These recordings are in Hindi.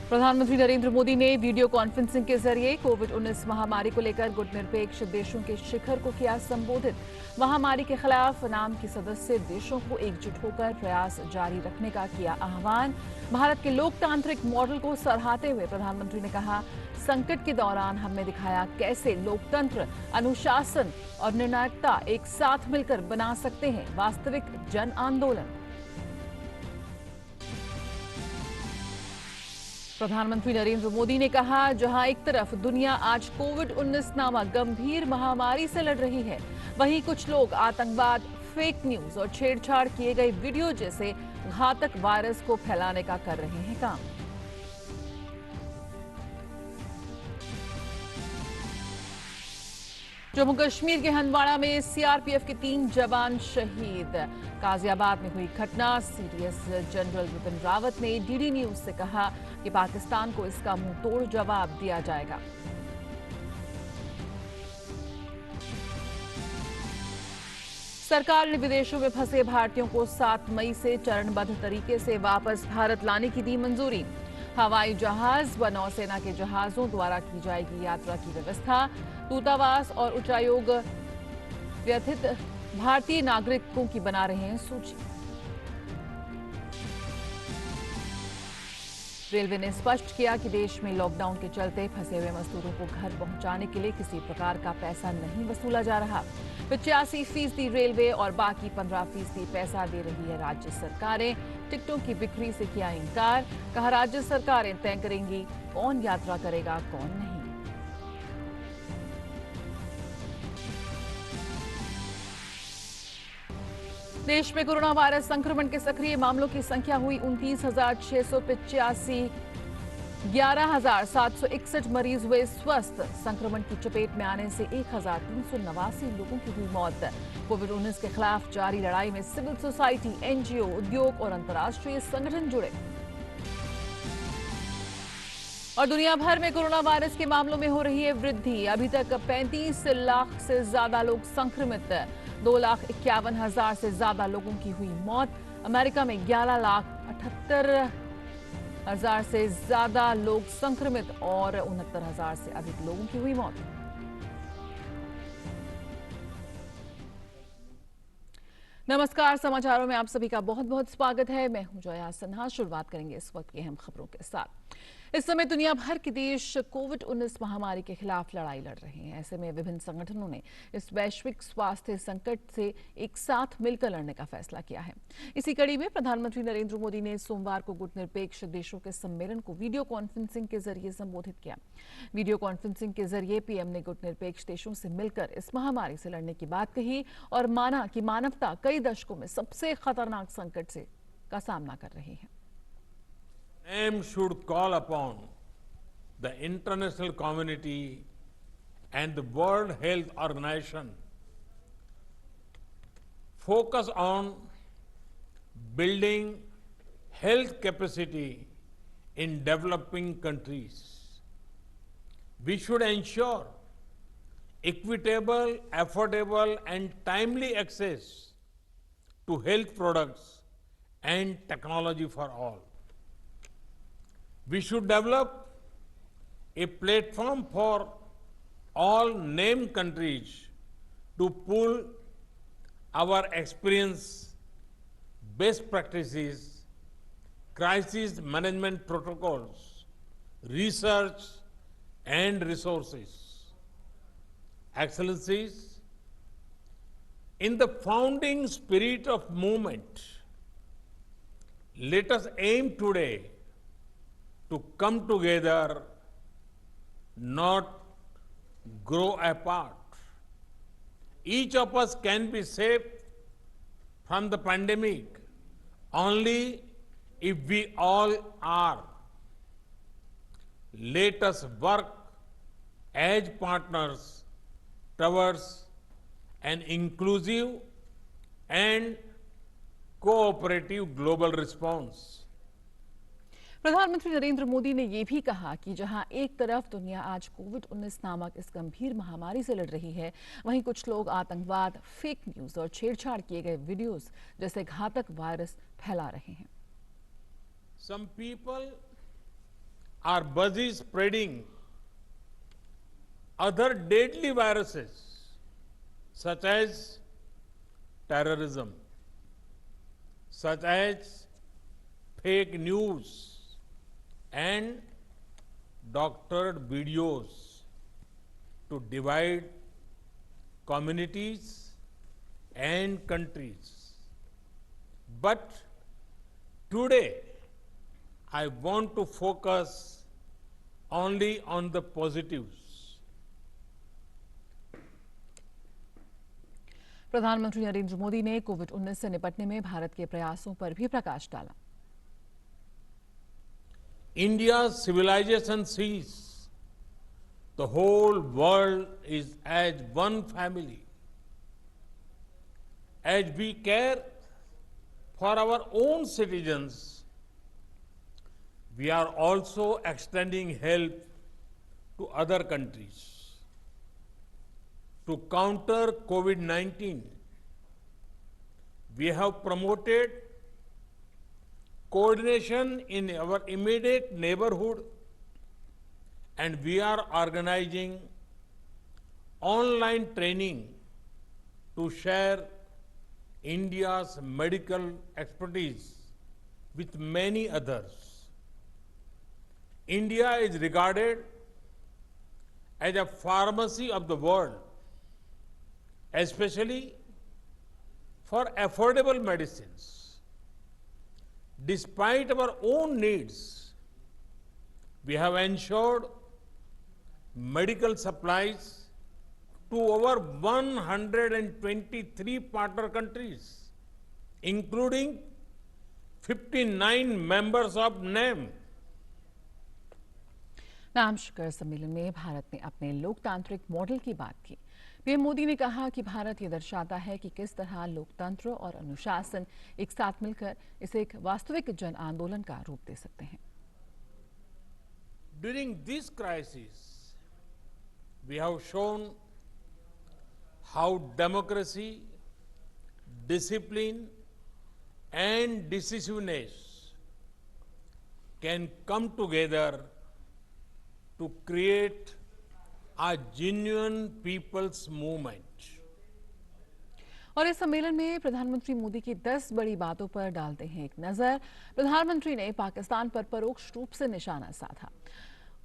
प्रधानमंत्री नरेंद्र मोदी ने वीडियो कॉन्फ्रेंसिंग के जरिए कोविड-19 महामारी को लेकर गुटनिरपेक्ष देशों के शिखर को किया संबोधित। महामारी के खिलाफ नाम के सदस्य देशों को एकजुट होकर प्रयास जारी रखने का किया आह्वान। भारत के लोकतांत्रिक मॉडल को सराहते हुए प्रधानमंत्री ने कहा, संकट के दौरान हमने दिखाया कैसे लोकतंत्र, अनुशासन और निर्णायकता एक साथ मिलकर बना सकते हैं वास्तविक जन आंदोलन। प्रधानमंत्री नरेंद्र मोदी ने कहा, जहां एक तरफ दुनिया आज कोविड-19 नामक गंभीर महामारी से लड़ रही है, वहीं कुछ लोग आतंकवाद, फेक न्यूज और छेड़छाड़ किए गए वीडियो जैसे घातक वायरस को फैलाने का कर रहे हैं काम। जम्मू कश्मीर के हंदवाड़ा में सीआरपीएफ के 3 जवान शहीद। गाजियाबाद में हुई घटना। सीडीएस जनरल बिपिन रावत ने डीडी न्यूज से कहा कि पाकिस्तान को इसका मुंहतोड़ जवाब दिया जाएगा। सरकार ने विदेशों में फंसे भारतीयों को 7 मई से चरणबद्ध तरीके से वापस भारत लाने की दी मंजूरी। हवाई जहाज व नौसेना के जहाजों द्वारा की जाएगी यात्रा की व्यवस्था। दूतावास और उच्चायोग व्यथित भारतीय नागरिकों की बना रहे हैं सूची। रेलवे ने स्पष्ट किया कि देश में लॉकडाउन के चलते फंसे हुए मजदूरों को घर पहुंचाने के लिए किसी प्रकार का पैसा नहीं वसूला जा रहा। 85% रेलवे और बाकी 15% पैसा दे रही है राज्य सरकारें। टिकटों की बिक्री से किया इंकार। कहा, राज्य सरकारें तय करेंगी कौन यात्रा करेगा कौन नहीं। देश में कोरोना वायरस संक्रमण के सक्रिय मामलों की संख्या हुई 29,685। 11,761 मरीज हुए स्वस्थ। संक्रमण की चपेट में आने से 1,389 लोगों की हुई मौत। कोविड-19 के खिलाफ जारी लड़ाई में सिविल सोसाइटी, एनजीओ, उद्योग और अंतर्राष्ट्रीय संगठन जुड़े। और दुनिया भर में कोरोना वायरस के मामलों में हो रही है वृद्धि। अभी तक 35 लाख से ज्यादा लोग संक्रमित। 2,51,000 से ज्यादा लोगों की हुई मौत। अमेरिका में 11,78,000 से ज्यादा लोग संक्रमित और 69,000 से अधिक लोगों की हुई मौत। नमस्कार, समाचारों में आप सभी का बहुत बहुत स्वागत है। मैं हूं जया सिन्हा। शुरुआत करेंगे इस वक्त की अहम खबरों के साथ। इस समय दुनिया भर के देश कोविड-19 महामारी के खिलाफ लड़ाई लड़ रहे हैं। ऐसे में विभिन्न संगठनों ने इस वैश्विक स्वास्थ्य संकट से एक साथ मिलकर लड़ने का फैसला किया है। इसी कड़ी में प्रधानमंत्री नरेंद्र मोदी ने सोमवार को गुटनिरपेक्ष देशों के सम्मेलन को वीडियो कॉन्फ्रेंसिंग के जरिए संबोधित किया। वीडियो कॉन्फ्रेंसिंग के जरिए पीएम ने गुटनिरपेक्ष देशों से मिलकर इस महामारी से लड़ने की बात कही और माना कि मानवता कई दशकों में सबसे खतरनाक संकट का सामना कर रही है। Same should call upon the international community and the World Health Organization focus on building health capacity in developing countries. We should ensure equitable, affordable and timely access to health products and technology for all. We should develop a platform for all named countries to pool our experience, best practices, crisis management protocols, research and resources. Excellencies, in the founding spirit of movement, let us aim today to come together, not grow apart. Each of us can be saved from the pandemic only if we all are. Let us work as partners towards an inclusive and cooperative global response. प्रधानमंत्री नरेंद्र मोदी ने यह भी कहा कि जहां एक तरफ दुनिया आज कोविड-19 नामक इस गंभीर महामारी से लड़ रही है, वहीं कुछ लोग आतंकवाद, फेक न्यूज और छेड़छाड़ किए गए वीडियोस जैसे घातक वायरस फैला रहे हैं। Some people are busy spreading other deadly viruses such as terrorism, such as fake news and doctored videos to divide communities and countries. But today, I want to focus only on the positives. प्रधानमंत्री नरेंद्र मोदी ने कोविड-19 से निपटने में भारत के प्रयासों पर भी प्रकाश डाला। India's civilization sees the whole world is as one family. As we care for our own citizens, we are also extending help to other countries. To counter COVID-19, we have promoted coordination in our immediate neighborhood, and we are organizing online training to share India's medical expertise with many others. India is regarded as a pharmacy of the world, especially for affordable medicines. Despite our own needs, we have ensured medical supplies to over 123 partner countries, including 59 members of NAM. नाम शिखर सम्मेलन में भारत ने अपने लोकतांत्रिक मॉडल की बात की। पीएम मोदी ने कहा कि भारत ये दर्शाता है कि किस तरह लोकतंत्र और अनुशासन एक साथ मिलकर इसे एक वास्तविक जन आंदोलन का रूप दे सकते हैं। During this crisis, we have shown how democracy, discipline, and decisiveness can come together to create a genuine people's movement. और इस सम्मेलन में प्रधानमंत्री मोदी की 10 बड़ी बातों पर डालते हैं एक नजर। प्रधानमंत्री ने पाकिस्तान पर परोक्ष रूप से निशाना साधा।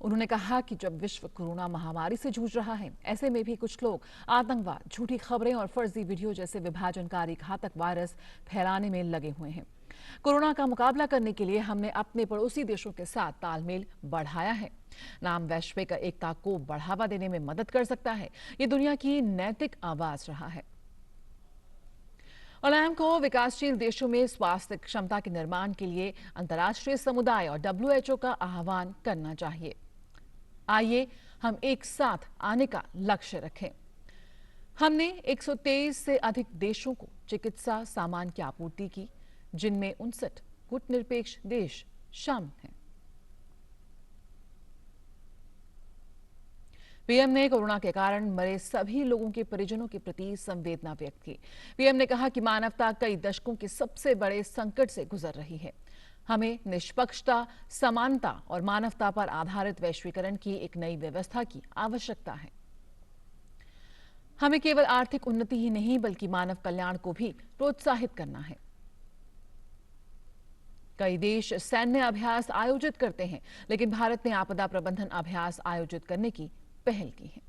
उन्होंने कहा कि जब विश्व कोरोना महामारी से जूझ रहा है, ऐसे में भी कुछ लोग आतंकवाद, झूठी खबरें और फर्जी वीडियो जैसे विभाजनकारी घातक वायरस फैलाने में लगे हुए हैं। कोरोना का मुकाबला करने के लिए हमने अपने पड़ोसी देशों के साथ तालमेल बढ़ाया है। नाम वैश्विक एकता को बढ़ावा देने में मदद कर सकता है। ये दुनिया की नैतिक आवाज रहा है। और नाम को विकासशील देशों में स्वास्थ्य क्षमता के निर्माण के लिए अंतर्राष्ट्रीय समुदाय और WHO का आह्वान करना चाहिए। आइए हम एक साथ आने का लक्ष्य रखें। हमने 123 से अधिक देशों को चिकित्सा सामान की आपूर्ति की, जिनमें 59 गुटनिरपेक्ष देश शामिल हैं। पीएम ने कोरोना के कारण मरे सभी लोगों के परिजनों के प्रति संवेदना व्यक्त की। पीएम ने कहा कि मानवता कई दशकों के सबसे बड़े संकट से गुजर रही है। हमें निष्पक्षता, समानता और मानवता पर आधारित वैश्वीकरण की एक नई व्यवस्था की आवश्यकता है। हमें केवल आर्थिक उन्नति ही नहीं बल्कि मानव कल्याण को भी प्रोत्साहित करना है। कई देश सैन्य अभ्यास आयोजित करते हैं, लेकिन भारत ने आपदा प्रबंधन अभ्यास आयोजित करने की पहल की है।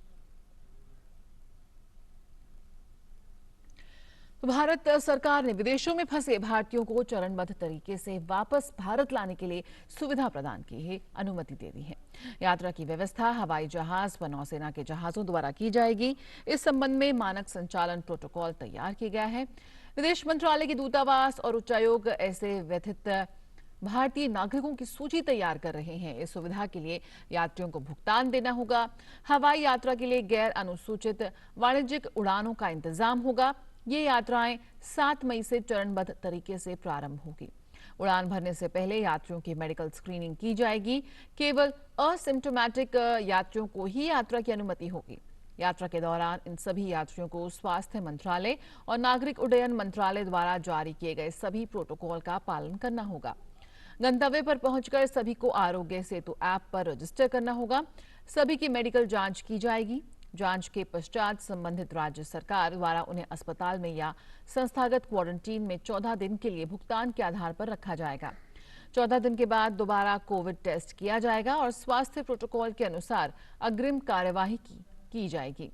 तो भारत सरकार ने विदेशों में फंसे भारतीयों को चरणबद्ध तरीके से वापस भारत लाने के लिए सुविधा प्रदान की है, अनुमति दे दी है। यात्रा की व्यवस्था हवाई जहाज व नौसेना के जहाजों द्वारा की जाएगी। इस संबंध में मानक संचालन प्रोटोकॉल तैयार किया गया है। विदेश मंत्रालय के दूतावास और उच्चायोग ऐसे व्यथित भारतीय नागरिकों की सूची तैयार कर रहे हैं। इस सुविधा के लिए यात्रियों को भुगतान देना होगा। हवाई यात्रा के लिए गैर अनुसूचित वाणिज्यिक उड़ानों का इंतजाम होगा। ये यात्राएं 7 मई से चरणबद्ध तरीके से प्रारंभ होगी। उड़ान भरने से पहले यात्रियों की मेडिकल स्क्रीनिंग की जाएगी। केवल असिम्प्टोमेटिक यात्रियों को ही यात्रा की अनुमति होगी। यात्रा के दौरान इन सभी यात्रियों को स्वास्थ्य मंत्रालय और नागरिक उड्डयन मंत्रालय द्वारा जारी किए गए सभी प्रोटोकॉल का पालन करना होगा। गंतव्य पर पहुंचकर सभी को आरोग्य सेतु ऐप पर रजिस्टर करना होगा। सभी की मेडिकल जांच की जाएगी। जांच के पश्चात संबंधित राज्य सरकार द्वारा उन्हें अस्पताल में या संस्थागत क्वारंटीन में 14 दिन के लिए भुगतान के आधार पर रखा जाएगा। 14 दिन के बाद दोबारा कोविड टेस्ट किया जाएगा और स्वास्थ्य प्रोटोकॉल के अनुसार अग्रिम कार्यवाही की जाएगी।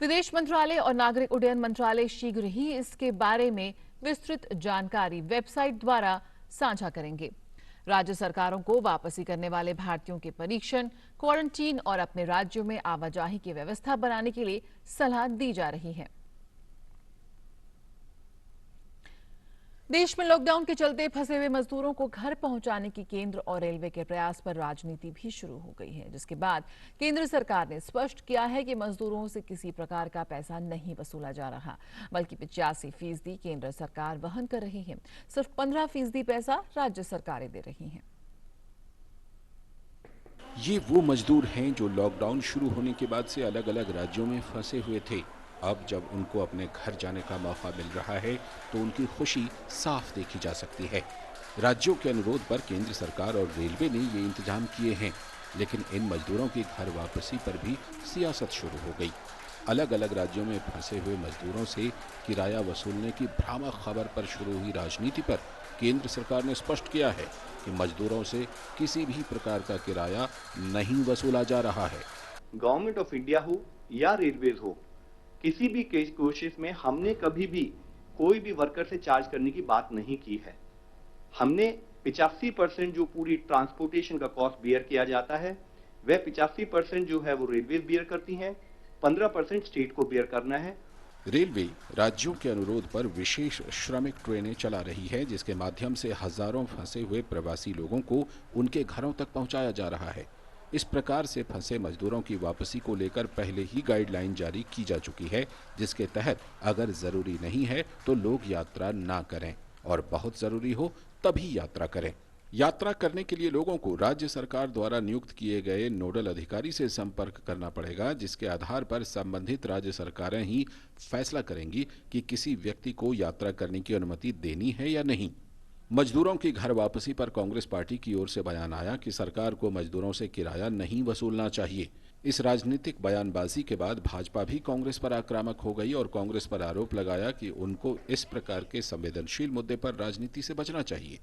विदेश मंत्रालय और नागरिक उड्डयन मंत्रालय शीघ्र ही इसके बारे में विस्तृत जानकारी वेबसाइट द्वारा साझा करेंगे। राज्य सरकारों को वापसी करने वाले भारतीयों के परीक्षण, क्वारंटीन और अपने राज्यों में आवाजाही की व्यवस्था बनाने के लिए सलाह दी जा रही है। देश में लॉकडाउन के चलते फंसे हुए मजदूरों को घर पहुंचाने की केंद्र और रेलवे के प्रयास पर राजनीति भी शुरू हो गई है, जिसके बाद केंद्र सरकार ने स्पष्ट किया है कि मजदूरों से किसी प्रकार का पैसा नहीं वसूला जा रहा, बल्कि 85% केंद्र सरकार वहन कर रही है। सिर्फ 15% पैसा राज्य सरकारें दे रही हैं। ये वो मजदूर हैं जो लॉकडाउन शुरू होने के बाद से अलग अलग राज्यों में फंसे हुए थे। अब जब उनको अपने घर जाने का मौका मिल रहा है तो उनकी खुशी साफ देखी जा सकती है। राज्यों के अनुरोध पर केंद्र सरकार और रेलवे ने ये इंतजाम किए हैं, लेकिन इन मजदूरों की घर वापसी पर भी सियासत शुरू हो गई। अलग अलग राज्यों में फंसे हुए मजदूरों से किराया वसूलने की भ्रामक खबर पर शुरू हुई राजनीति पर केंद्र सरकार ने स्पष्ट किया है कि मजदूरों से किसी भी प्रकार का किराया नहीं वसूला जा रहा है। गवर्नमेंट ऑफ इंडिया हो या रेलवेज हो, किसी भी कोशिश में हमने कभी भी कोई भी वर्कर से चार्ज करने की बात नहीं की है। हमने 85% जो पूरी ट्रांसपोर्टेशन का कॉस्ट बियर किया जाता है, वह 85% जो है वो रेलवेज बियर करती हैं, 15% स्टेट को बियर करना है। रेलवे राज्यों के अनुरोध पर विशेष श्रमिक ट्रेनें चला रही है, जिसके माध्यम से हजारों फंसे हुए प्रवासी लोगों को उनके घरों तक पहुंचाया जा रहा है। इस प्रकार से फंसे मजदूरों की वापसी को लेकर पहले ही गाइडलाइन जारी की जा चुकी है, जिसके तहत अगर जरूरी नहीं है तो लोग यात्रा ना करें और बहुत जरूरी हो तभी यात्रा करें। यात्रा करने के लिए लोगों को राज्य सरकार द्वारा नियुक्त किए गए नोडल अधिकारी से संपर्क करना पड़ेगा, जिसके आधार पर संबंधित राज्य सरकारें ही फैसला करेंगी कि किसी व्यक्ति को यात्रा करने की अनुमति देनी है या नहीं। मजदूरों की घर वापसी पर कांग्रेस पार्टी की ओर से बयान आया कि सरकार को मजदूरों से किराया नहीं वसूलना चाहिए। इस राजनीतिक बयानबाजी के बाद भाजपा भी कांग्रेस पर आक्रामक हो गई और कांग्रेस पर आरोप लगाया कि उनको इस प्रकार के संवेदनशील मुद्दे पर राजनीति से बचना चाहिए।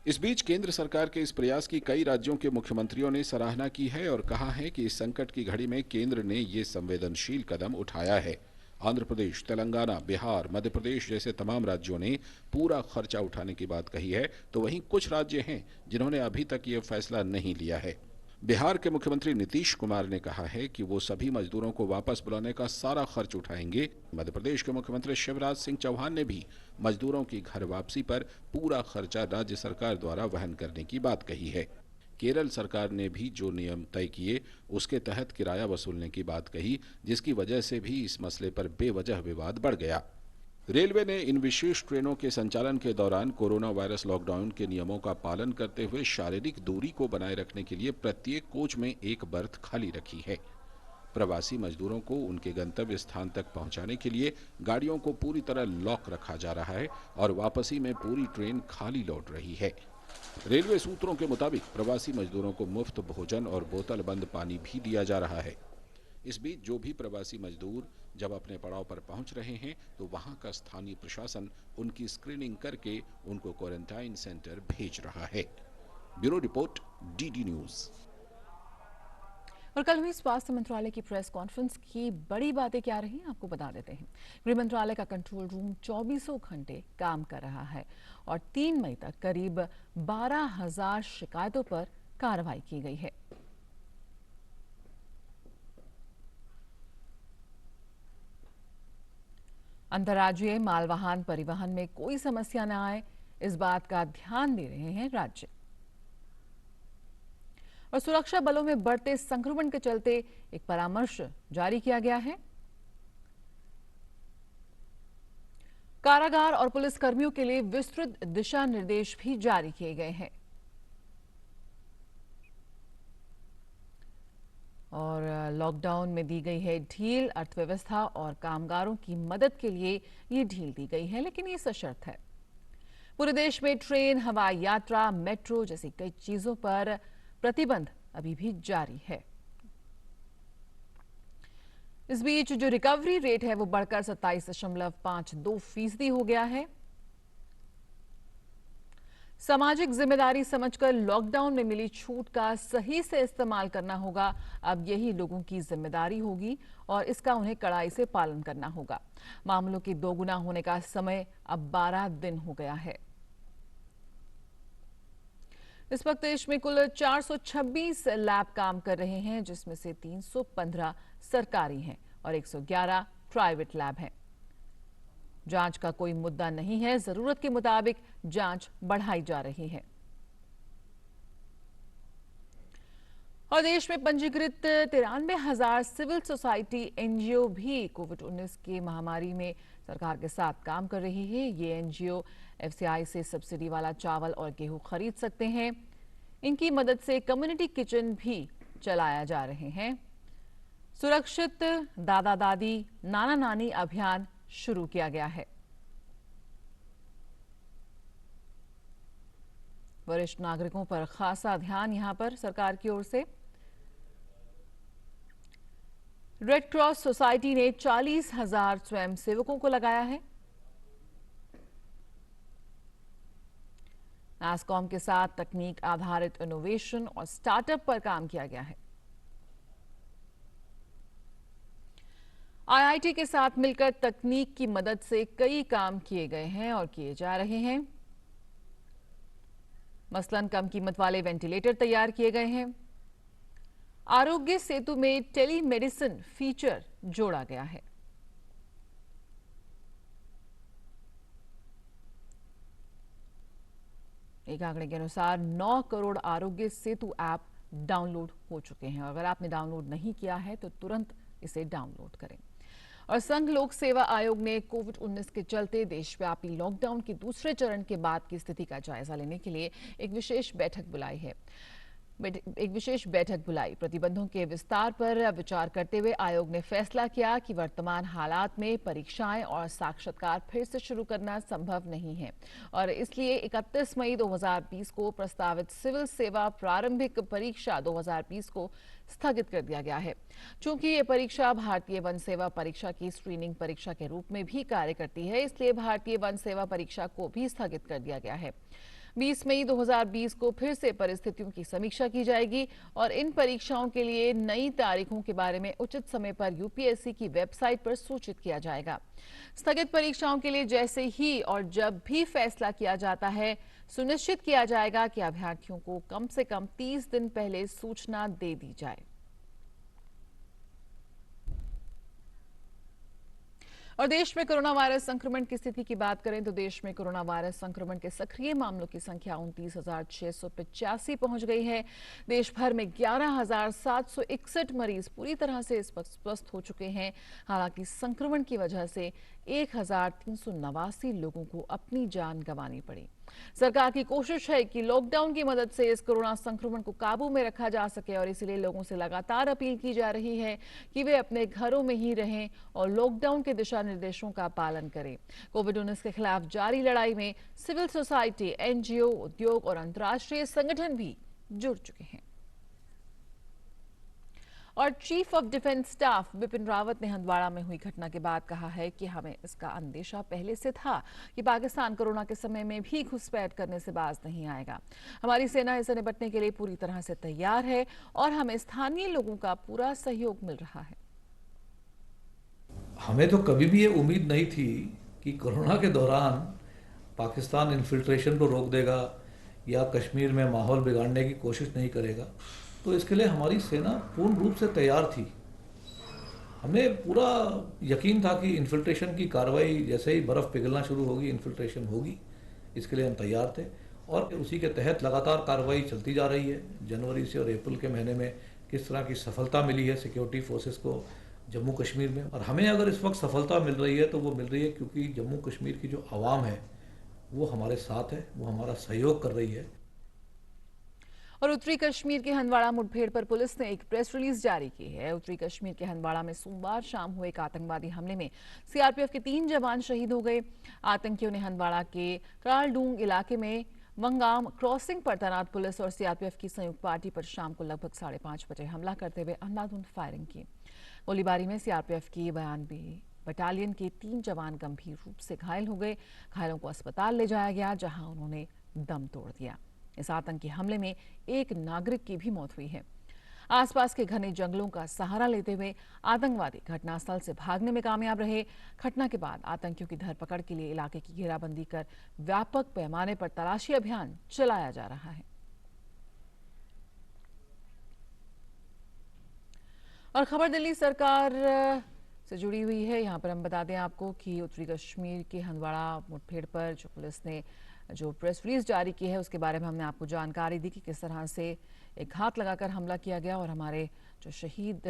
इस बीच केंद्र सरकार के इस प्रयास की कई राज्यों के मुख्यमंत्रियों ने सराहना की है और कहा है कि इस संकट की घड़ी में केंद्र ने ये संवेदनशील कदम उठाया है। आंध्र प्रदेश, तेलंगाना, बिहार, मध्य प्रदेश जैसे तमाम राज्यों ने पूरा खर्चा उठाने की बात कही है, तो वहीं कुछ राज्य हैं जिन्होंने अभी तक ये फैसला नहीं लिया है। बिहार के मुख्यमंत्री नीतीश कुमार ने कहा है कि वो सभी मजदूरों को वापस बुलाने का सारा खर्च उठाएंगे। मध्य प्रदेश के मुख्यमंत्री शिवराज सिंह चौहान ने भी मजदूरों की घर वापसी पर पूरा खर्चा राज्य सरकार द्वारा वहन करने की बात कही है। केरल सरकार ने भी जो नियम तय किए उसके तहत किराया वसूलने की बात कही, जिसकी वजह से भी इस मसले पर बेवजह विवाद बढ़ गया। रेलवे ने इन विशेष ट्रेनों के संचालन के दौरान कोरोना वायरस लॉकडाउन के नियमों का पालन करते हुए शारीरिक दूरी को बनाए रखने के लिए प्रत्येक कोच में एक बर्थ खाली रखी है। प्रवासी मजदूरों को उनके गंतव्य स्थान तक पहुंचाने के लिए गाड़ियों को पूरी तरह लॉक रखा जा रहा है और वापसी में पूरी ट्रेन खाली लौट रही है। रेलवे सूत्रों के मुताबिक प्रवासी मजदूरों को मुफ्त भोजन और बोतल बंद पानी भी दिया जा रहा है। इस बीच जो भी प्रवासी मजदूर जब अपने पड़ाव पर पहुंच रहे हैं तो वहां का स्थानीय प्रशासन उनकी स्क्रीनिंग करके उनको क्वारंटाइन सेंटर भेज रहा है। Bureau report, DD news. और कल हुई स्वास्थ्य मंत्रालय की प्रेस कॉन्फ्रेंस की बड़ी बातें क्या रही आपको बता देते हैं। गृह मंत्रालय का कंट्रोल रूम 24 घंटे काम कर रहा है और 3 मई तक करीब 12,000 शिकायतों पर कार्रवाई की गई है। अंतर्राज्यीय मालवाहन परिवहन में कोई समस्या न आए, इस बात का ध्यान दे रहे हैं राज्य। और सुरक्षा बलों में बढ़ते संक्रमण के चलते एक परामर्श जारी किया गया है। कारागार और पुलिस कर्मियों के लिए विस्तृत दिशा निर्देश भी जारी किए गए हैं। और लॉकडाउन में दी गई है ढील। अर्थव्यवस्था और कामगारों की मदद के लिए ये ढील दी गई है, लेकिन ये सशर्त है। पूरे देश में ट्रेन, हवाई यात्रा, मेट्रो जैसी कई चीजों पर प्रतिबंध अभी भी जारी है। इस बीच जो रिकवरी रेट है वो बढ़कर 27.52% हो गया है। सामाजिक जिम्मेदारी समझकर लॉकडाउन में मिली छूट का सही से इस्तेमाल करना होगा। अब यही लोगों की जिम्मेदारी होगी और इसका उन्हें कड़ाई से पालन करना होगा। मामलों के दोगुना होने का समय अब 12 दिन हो गया है। इस वक्त देश में कुल 426 लैब काम कर रहे हैं, जिसमें से 315 सरकारी हैं और 111 प्राइवेट लैब हैं। जांच का कोई मुद्दा नहीं है, जरूरत के मुताबिक जांच बढ़ाई जा रही है। और देश में पंजीकृत 93,000 सिविल सोसाइटी एनजीओ भी कोविड-19 की महामारी में सरकार के साथ काम कर रही है। ये एनजीओ एफसीआई से सब्सिडी वाला चावल और गेहूं खरीद सकते हैं। इनकी मदद से कम्युनिटी किचन भी चलाया जा रहे हैं। सुरक्षित दादा दादी नाना नानी अभियान शुरू किया गया है। वरिष्ठ नागरिकों पर खासा ध्यान यहां पर सरकार की ओर से। रेड क्रॉस सोसाइटी ने 40,000 स्वयंसेवकों को लगाया है। नासकॉम के साथ तकनीक आधारित इनोवेशन और स्टार्टअप पर काम किया गया है। आईआईटी के साथ मिलकर तकनीक की मदद से कई काम किए गए हैं और किए जा रहे हैं। मसलन कम कीमत वाले वेंटिलेटर तैयार किए गए हैं। आरोग्य सेतु में टेलीमेडिसिन फीचर जोड़ा गया है। एक आंकड़े के अनुसार 9 करोड़ आरोग्य सेतु ऐप डाउनलोड हो चुके हैं और अगर आपने डाउनलोड नहीं किया है तो तुरंत इसे डाउनलोड करें। और संघ लोक सेवा आयोग ने कोविड-19 के चलते देशव्यापी लॉकडाउन के दूसरे चरण के बाद की स्थिति का जायजा लेने के लिए एक विशेष बैठक बुलाई। प्रतिबंधों के विस्तार पर विचार करते हुए आयोग ने फैसला किया कि वर्तमान हालात में परीक्षाएं और साक्षात्कार फिर से शुरू करना संभव नहीं है और इसलिए 31 मई 2020 को प्रस्तावित सिविल सेवा प्रारंभिक परीक्षा 2020 को स्थगित कर दिया गया है। चूंकि ये परीक्षा भारतीय वन सेवा परीक्षा की स्क्रीनिंग परीक्षा के रूप में भी कार्य करती है, इसलिए भारतीय वन सेवा परीक्षा को भी स्थगित कर दिया गया है। 20 मई 2020 को फिर से परिस्थितियों की समीक्षा की जाएगी और इन परीक्षाओं के लिए नई तारीखों के बारे में उचित समय पर यूपीएससी की वेबसाइट पर सूचित किया जाएगा। स्थगित परीक्षाओं के लिए जैसे ही और जब भी फैसला किया जाता है, सुनिश्चित किया जाएगा कि अभ्यर्थियों को कम से कम 30 दिन पहले सूचना दे दी जाए। और देश में कोरोना वायरस संक्रमण की स्थिति की बात करें तो देश में कोरोना वायरस संक्रमण के सक्रिय मामलों की संख्या 29,685 पहुंच गई है। देश भर में 11,761 मरीज पूरी तरह से स्वस्थ हो चुके हैं। हालांकि संक्रमण की वजह से 1,389 लोगों को अपनी जान गंवानी पड़ी। सरकार की कोशिश है कि लॉकडाउन की मदद से इस कोरोना संक्रमण को काबू में रखा जा सके और इसलिए लोगों से लगातार अपील की जा रही है कि वे अपने घरों में ही रहें और लॉकडाउन के दिशा निर्देशों का पालन करें। कोविड-19 के खिलाफ जारी लड़ाई में सिविल सोसाइटी, एनजीओ, उद्योग और अंतर्राष्ट्रीय संगठन भी जुड़ चुके हैं। और chief of defence staff Bipin Rawat ने हंदवाड़ा में हुई घटना के बाद कहा है कि हमें इसका अंदेशा पहले से था कि पाकिस्तान कोरोना के समय में भी घुसपैठ करने से बाज नहीं आएगा। हमारी सेना इसे निपटने के लिए पूरी तरह से तैयार है और हमें स्थानीय लोगों का पूरा सहयोग मिल रहा है। हमें तो कभी भी ये उम्मीद नहीं थी कि कोरोना के दौरान पाकिस्तान इन्फिल्ट्रेशन को रोक देगा या कश्मीर में माहौल बिगाड़ने की कोशिश नहीं करेगा। तो इसके लिए हमारी सेना पूर्ण रूप से तैयार थी। हमें पूरा यकीन था कि इन्फिल्ट्रेशन की कार्रवाई जैसे ही बर्फ़ पिघलना शुरू होगी, इन्फिल्ट्रेशन होगी। इसके लिए हम तैयार थे और उसी के तहत लगातार कार्रवाई चलती जा रही है। जनवरी से और अप्रैल के महीने में किस तरह की सफलता मिली है सिक्योरिटी फोर्सेस को जम्मू कश्मीर में, और हमें अगर इस वक्त सफलता मिल रही है तो वो मिल रही है क्योंकि जम्मू कश्मीर की जो आवाम है वो हमारे साथ है, वो हमारा सहयोग कर रही है। और उत्तरी कश्मीर के हंदवाड़ा मुठभेड़ पर पुलिस ने एक प्रेस रिलीज जारी की है। उत्तरी कश्मीर के हंदवाड़ा में सोमवार शाम हुए एक आतंकवादी हमले में सीआरपीएफ के 3 जवान शहीद हो गए। आतंकियों ने हंदवाड़ा के करालडूंग इलाके में वंगाम क्रॉसिंग पर तैनात पुलिस और सीआरपीएफ की संयुक्त पार्टी पर शाम को लगभग 5:30 बजे हमला करते हुए अंधाधुंध फायरिंग की। गोलीबारी में सीआरपीएफ की 92 बटालियन के 3 जवान गंभीर रूप से घायल हो गए। घायलों को अस्पताल ले जाया गया, जहां उन्होंने दम तोड़ दिया। इस आतंकी हमले में एक नागरिक की भी मौत हुई है। आसपास के घने जंगलों का सहारा लेते हुए आतंकवादी घटनास्थल से भागने में कामयाब रहे। घटना के बाद आतंकियों की धरपकड़ के लिए इलाके की घेराबंदी कर व्यापक पैमाने पर तलाशी अभियान चलाया जा रहा है। और खबर दिल्ली सरकार से जुड़ी हुई है। यहां पर हम बता दें आपको कि उत्तरी कश्मीर के हंदवाड़ा मुठभेड़ पर जो पुलिस ने जो प्रेस रिलीज जारी की है, उसके बारे में हमने आपको जानकारी दी कि किस तरह से एक घात लगाकर हमला किया गया और हमारे जो शहीद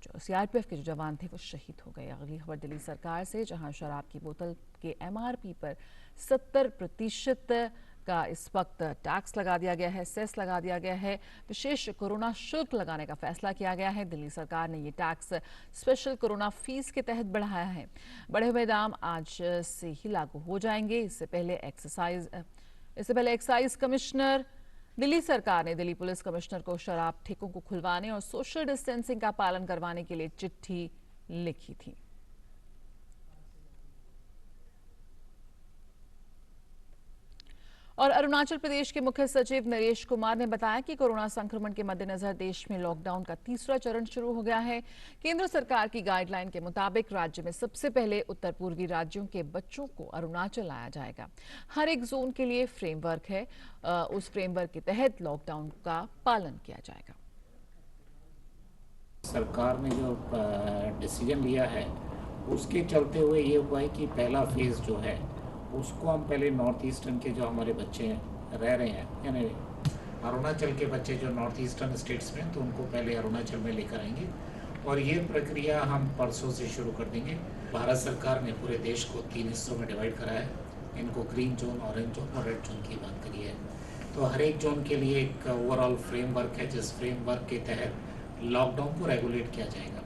जो सीआरपीएफ के जो जवान थे वो शहीद हो गए। अगली खबर दिल्ली सरकार से, जहां शराब की बोतल के एमआरपी पर 70% का इस वक्त टैक्स लगा दिया गया है, सेस लगा दिया गया है। विशेष कोरोना शुल्क लगाने का फैसला किया गया है। दिल्ली सरकार ने ये टैक्स स्पेशल कोरोना फीस के तहत बढ़ाया है। बढ़े हुए दाम आज से ही लागू हो जाएंगे। इससे पहले एक्साइज कमिश्नर दिल्ली सरकार ने दिल्ली पुलिस कमिश्नर को शराब ठेकों को खुलवाने और सोशल डिस्टेंसिंग का पालन करवाने के लिए चिट्ठी लिखी थी। और अरुणाचल प्रदेश के मुख्य सचिव नरेश कुमार ने बताया कि कोरोना संक्रमण के मद्देनजर देश में लॉकडाउन का तीसरा चरण शुरू हो गया है। केंद्र सरकार की गाइडलाइन के मुताबिक राज्य में सबसे पहले उत्तर पूर्वी राज्यों के बच्चों को अरुणाचल लाया जाएगा। हर एक जोन के लिए फ्रेमवर्क है, उस फ्रेमवर्क के तहत लॉकडाउन का पालन किया जाएगा। सरकार ने जो डिसीजन लिया है उसके चलते हुए ये हुआ है कि पहला फेज जो है उसको हम पहले नॉर्थ ईस्टर्न के जो हमारे बच्चे रह रहे हैं, यानी अरुणाचल के बच्चे जो नॉर्थ ईस्टर्न स्टेट्स में, तो उनको पहले अरुणाचल में लेकर आएंगे और ये प्रक्रिया हम परसों से शुरू कर देंगे। भारत सरकार ने पूरे देश को 3 हिस्सों में डिवाइड करा है। इनको ग्रीन जोन, ऑरेंज जोन और रेड जोन की बात करी है। तो हर एक जोन के लिए एक ओवरऑल फ्रेमवर्क है, जिस फ्रेमवर्क के तहत लॉकडाउन को रेगुलेट किया जाएगा।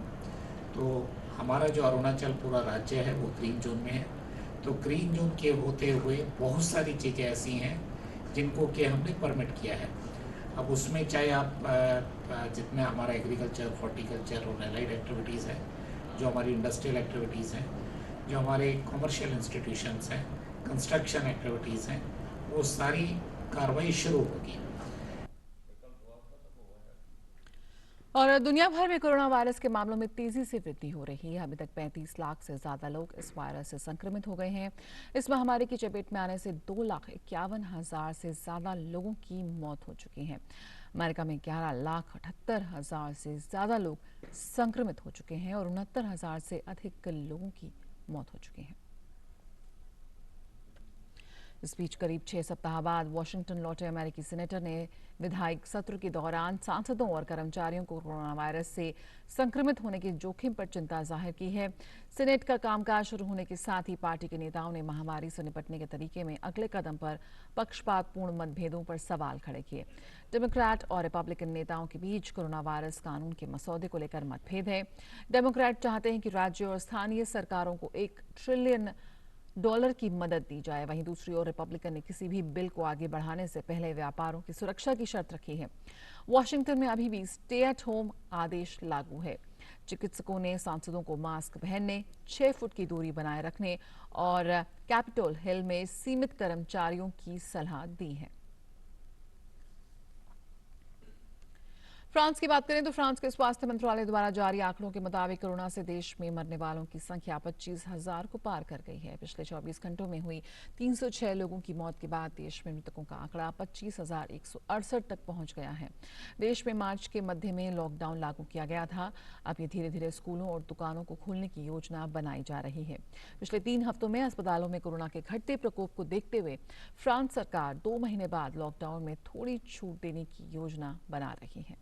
तो हमारा जो अरुणाचल पूरा राज्य है वो ग्रीन जोन में है। तो ग्रीन जोन के होते हुए बहुत सारी चीज़ें ऐसी हैं जिनको कि हमने परमिट किया है। अब उसमें चाहे आप जितना हमारा एग्रीकल्चर, हॉर्टिकल्चर और एलाइड एक्टिविटीज़ हैं, जो हमारी इंडस्ट्रियल एक्टिविटीज़ हैं, जो हमारे कमर्शियल इंस्टीट्यूशंस हैं, कंस्ट्रक्शन एक्टिविटीज़ हैं, वो सारी कार्रवाई शुरू होगी। और दुनिया भर में कोरोना वायरस के मामलों में तेजी से वृद्धि हो रही है। अभी तक 35 लाख से ज्यादा लोग इस वायरस से संक्रमित हो गए हैं। इस महामारी की चपेट में आने से 2,51,000 से ज्यादा लोगों की मौत हो चुकी है। अमेरिका में 11,78,000 से ज्यादा लोग संक्रमित हो चुके हैं और 69,000 से अधिक लोगों की मौत हो चुकी है। इस बीच करीब 6 सप्ताह बाद वॉशिंगटन लौटे अमेरिकी सीनेटर ने विधायी सत्र के दौरान सांसदों और कर्मचारियों को कोरोना वायरस से संक्रमित होने के जोखिम पर चिंता जाहिर की है। सीनेट का कामकाज शुरू होने के साथ ही पार्टी के नेताओं ने महामारी से निपटने के तरीके में अगले कदम पर पक्षपातपूर्ण मतभेदों पर सवाल खड़े किए। डेमोक्रेट और रिपब्लिकन नेताओं के बीच कोरोना वायरस कानून के मसौदे को लेकर मतभेद है। डेमोक्रेट चाहते हैं कि राज्य और स्थानीय सरकारों को $1 ट्रिलियन की मदद दी जाए। वहीं दूसरी ओर रिपब्लिकन ने किसी भी बिल को आगे बढ़ाने से पहले व्यापारों की सुरक्षा की शर्त रखी है। वॉशिंगटन में अभी भी स्टे एट होम आदेश लागू है। चिकित्सकों ने सांसदों को मास्क पहनने, 6 फुट की दूरी बनाए रखने और कैपिटल हिल में सीमित कर्मचारियों की सलाह दी है। फ्रांस की बात करें तो फ्रांस के स्वास्थ्य मंत्रालय द्वारा जारी आंकड़ों के मुताबिक कोरोना से देश में मरने वालों की संख्या 25,000 को पार कर गई है। पिछले 24 घंटों में हुई 306 लोगों की मौत के बाद देश में मृतकों का आंकड़ा 25,168 तक पहुंच गया है। देश में मार्च के मध्य में लॉकडाउन लागू किया गया था। अब ये धीरे धीरे स्कूलों और दुकानों को खोलने की योजना बनाई जा रही है। पिछले 3 हफ्तों में अस्पतालों में कोरोना के घटते प्रकोप को देखते हुए फ्रांस सरकार 2 महीने बाद लॉकडाउन में थोड़ी छूट देने की योजना बना रही है।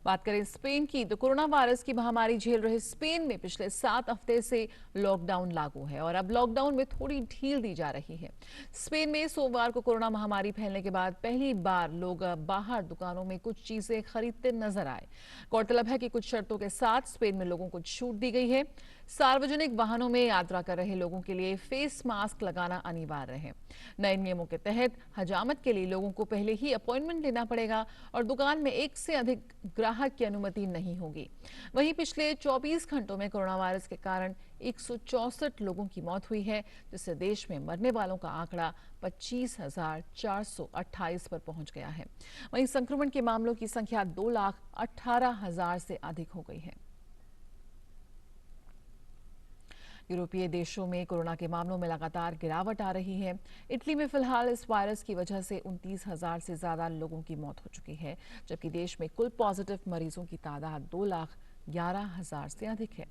बात करें स्पेन की तो कोरोना वायरस की महामारी झेल रहे स्पेन में पिछले 7 हफ्ते से लॉकडाउन लागू है और अब लॉकडाउन में थोड़ी ढील दी जा रही है। स्पेन में सोमवार को कोरोना महामारी फैलने के बाद पहली बार लोग बाहर दुकानों में कुछ चीजें खरीदते नजर आए। गौरतलब है कि कुछ शर्तों के साथ स्पेन में लोगों को छूट दी गई है। सार्वजनिक वाहनों में यात्रा कर रहे लोगों के लिए फेस मास्क लगाना अनिवार्य है। नए नियमों के तहत हजामत के लिए लोगों को पहले ही अपॉइंटमेंट लेना पड़ेगा और दुकान में एक से अधिक ग्राहक की अनुमति नहीं होगी। वहीं पिछले 24 घंटों में कोरोना वायरस के कारण 164 लोगों की मौत हुई है, जिससे देश में मरने वालों का आंकड़ा 25,428 पर पहुंच गया है। वहीं संक्रमण के मामलों की संख्या 2,18,000 से अधिक हो गई है। यूरोपीय देशों में कोरोना के मामलों में लगातार गिरावट आ रही है। इटली में फिलहाल इस वायरस की वजह से 29,000 से ज्यादा लोगों की मौत हो चुकी है, जबकि देश में कुल पॉजिटिव मरीजों की तादाद 2,11,000 से अधिक है।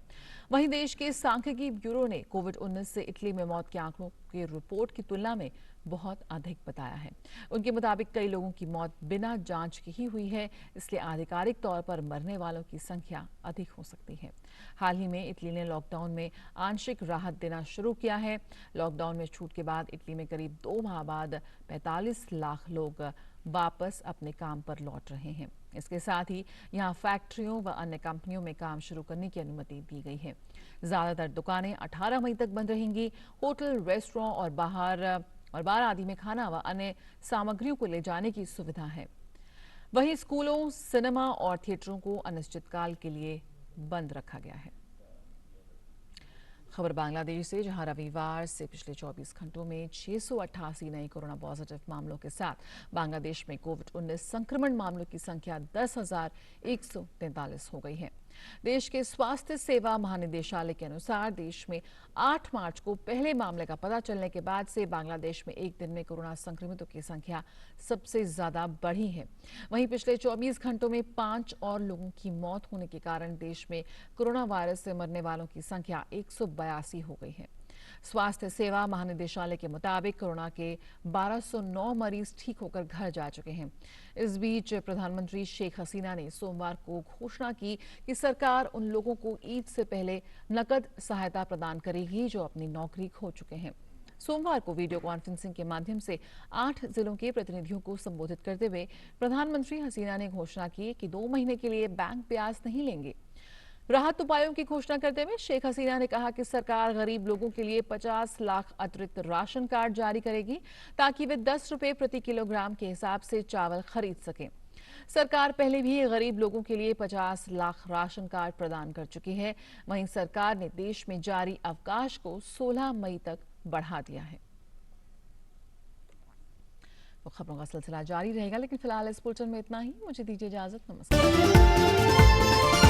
वहीं देश के सांख्यिकी ब्यूरो ने कोविड-19 से इटली में मौत के आंकड़ों की रिपोर्ट की तुलना में बहुत अधिक बताया है। उनके मुताबिक कई लोगों की मौत बिना जांच के ही हुई है, इसलिए आधिकारिक तौर पर मरने वालों की संख्या अधिक हो सकती है। हाल ही में इटली ने लॉकडाउन में आंशिक राहत देना शुरू किया है। लॉकडाउन में छूट के बाद इटली में करीब 2 माह बाद 45 लाख लोग वापस अपने काम पर लौट रहे हैं। इसके साथ ही यहां फैक्ट्रियों व अन्य कंपनियों में काम शुरू करने की अनुमति दी गई है। ज्यादातर दुकानें 18 मई तक बंद रहेंगी। होटल, रेस्टोरेंट और बार आदि में खाना व अन्य सामग्रियों को ले जाने की सुविधा है। वहीं स्कूलों, सिनेमा और थिएटरों को अनिश्चितकाल के लिए बंद रखा गया है। खबर बांग्लादेश से, जहां रविवार से पिछले 24 घंटों में 688 नए कोरोना पॉजिटिव मामलों के साथ बांग्लादेश में कोविड-19 संक्रमण मामलों की संख्या 10,143 हो गई है। देश के स्वास्थ्य सेवा महानिदेशालय के अनुसार देश में 8 मार्च को पहले मामले का पता चलने के बाद से बांग्लादेश में एक दिन में कोरोना संक्रमितों की संख्या सबसे ज्यादा बढ़ी है। वहीं पिछले 24 घंटों में 5 और लोगों की मौत होने के कारण देश में कोरोना वायरस से मरने वालों की संख्या 182 हो गई है। स्वास्थ्य सेवा महानिदेशालय के मुताबिक कोरोना के 1209 मरीज ठीक होकर घर जा चुके हैं। इस बीच प्रधानमंत्री शेख हसीना ने सोमवार को घोषणा की कि सरकार उन लोगों को ईद से पहले नकद सहायता प्रदान करेगी जो अपनी नौकरी खो चुके हैं। सोमवार को वीडियो कॉन्फ्रेंसिंग के माध्यम से 8 जिलों के प्रतिनिधियों को संबोधित करते हुए प्रधानमंत्री हसीना ने घोषणा की कि 2 महीने के लिए बैंक ब्याज नहीं लेंगे। राहत उपायों की घोषणा करते हुए शेख हसीना ने कहा कि सरकार गरीब लोगों के लिए 50 लाख अतिरिक्त राशन कार्ड जारी करेगी ताकि वे 10 रुपए प्रति किलोग्राम के हिसाब से चावल खरीद सकें। सरकार पहले भी गरीब लोगों के लिए 50 लाख राशन कार्ड प्रदान कर चुकी है। वहीं सरकार ने देश में जारी अवकाश को 16 मई तक बढ़ा दिया है। तो खबरों का सिलसिला जारी रहेगा, लेकिन फिलहाल इस बुलेटिन में इतना ही। मुझे दीजिए इजाजत। नमस्कार।